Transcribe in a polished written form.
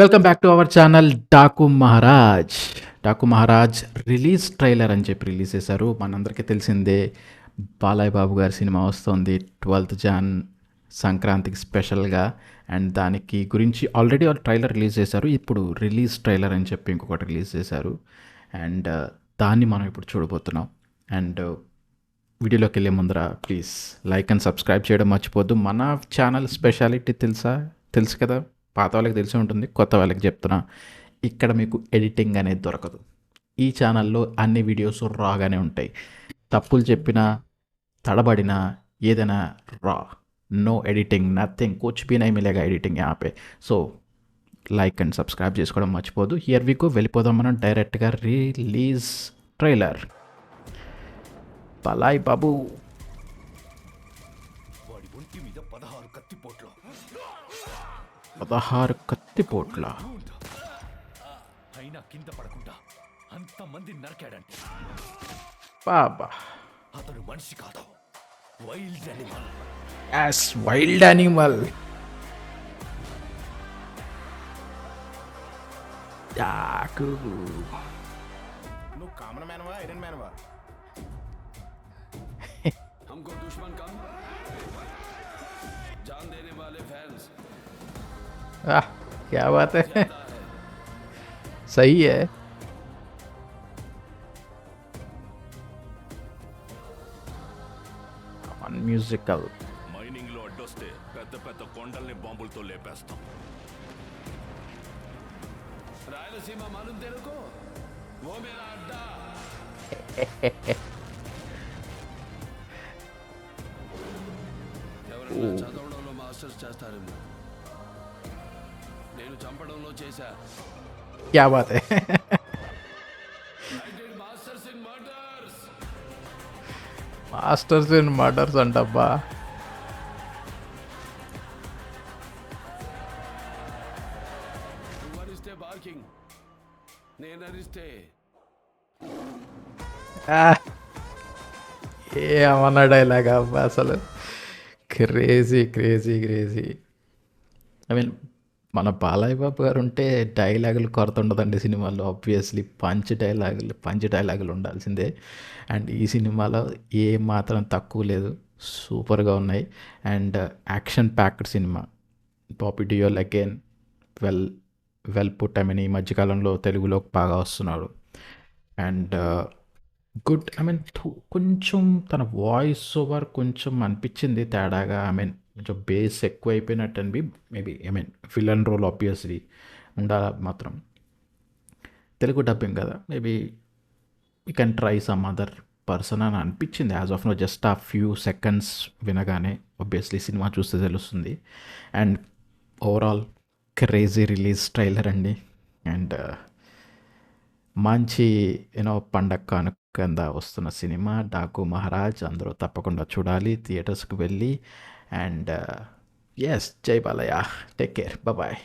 Welcome back to our channel Daaku Maharaj. Daaku Maharaj release trailer అని చెప్పి release చేశారు. మనందరికీ తెలిసిందే బాలయ్య బాబు గారి సినిమా వస్తుంది 12th జాన్ సంక్రాంతికి స్పెషల్గా. అండ్ దానికి గురించి ఆల్రెడీ ట్రైలర్ రిలీజ్ చేశారు. ఇప్పుడు రిలీజ్ ట్రైలర్ అని చెప్పి ఇంకొకటి రిలీజ్ చేశారు. అండ్ దాన్ని మనం ఇప్పుడు చూడబోతున్నాం. అండ్ వీడియోలోకి వెళ్ళే ముందర ప్లీజ్ లైక్ అండ్ సబ్స్క్రైబ్ చేయడం మర్చిపోద్దు. మన ఛానల్ స్పెషాలిటీ తెలుసు కదా, పాత వాళ్ళకి తెలిసి ఉంటుంది, కొత్త వాళ్ళకి చెప్తున్నా, ఇక్కడ మీకు ఎడిటింగ్ అనేది దొరకదు. ఈ ఛానల్లో అన్ని వీడియోస్ రాగానే ఉంటాయి. తప్పులు చెప్పినా, తడబడినా, ఏదైనా రా, నో ఎడిటింగ్, నథింగ్, కుచ్ భీ నహీ మిలేగా ఎడిటింగ్ यहाँ पे. సో లైక్ అండ్ సబ్స్క్రైబ్ చేసుకోవడం మర్చిపోదు. హియర్ వీకు వెళ్ళిపోదాం మనం డైరెక్ట్గా రిలీజ్ ట్రైలర్. బాలయ్య బాబు వాడి ఒంటి మీద 16 కత్తిపోట్లు 16 కత్తిపోట్ల. అయినా కింద పడకుండా అంతమంది నరికాడంటే బాబా, అతను మనిషి కాదు, wild animal. As wild animal. డాకు నువ్వు కామన్ మ్యాన్వా ఐరన్ మ్యాన్వా? हमको दुश्मन कम, जान देने वाले फैंस. क्या बात है, सही है. म्यूजिकल మైనింగ్ లో అడ్డొస్తే పెద్ద పెద్ద కొండల్ని బాంబులతో లేపేస్తాం. రాయలసీమ మాలూం తెరుకో, ఓ మేరా అడ్డా. ఎవరైనా చదవడంలో మాస్టర్స్ చేస్తారేమో, నేను చంపడంలో చేశా. क्या बात है. Masters in murders. Masters in murders అంటబ్బా. నువ్వు అరిస్తే బార్కింగ్, నేను అరిస్తే ఏమన్నా డైలాగ్ అబ్బా అసలు. Crazy crazy crazy. I mean మన బాలయ్య బాబు గారు ఉంటే డైలాగులు కొరత ఉండదండి సినిమాలో. ఆబ్వియస్లీ పంచ్ డైలాగులు ఉండాల్సిందే. అండ్ ఈ సినిమాలో ఏ మాత్రం తక్కువ లేదు, సూపర్గా ఉన్నాయి. And action packed cinema. Poppy Deol again well put. I mean ఈ మధ్యకాలంలో తెలుగులో బాగా వస్తున్నాడు. And good. ఐ మీన్ కొంచెం తన వాయిస్ ఓవర్ కొంచెం అనిపించింది తేడాగా. ఐ మీన్ కొంచెం బేస్ ఎక్కువ అయిపోయినట్టు అనిపి maybe. I mean villain role obviously ఉండాలి మాత్రం. తెలుగు డబ్బింగ్ కదా, maybe you can try some other person అని అనిపించింది as of now. Just a few seconds వినగానే ఆబ్వియస్లీ సినిమా చూస్తే తెలుస్తుంది. And overall crazy release trailer అండి. అండ్ మంచి పండగ కానుక కింద వస్తున్న సినిమా డాకు మహారాజ్. అందరూ తప్పకుండా చూడాలి థియేటర్స్కి వెళ్ళి. అండ్ ఎస్, జై బాలయ్య. Take care, bye.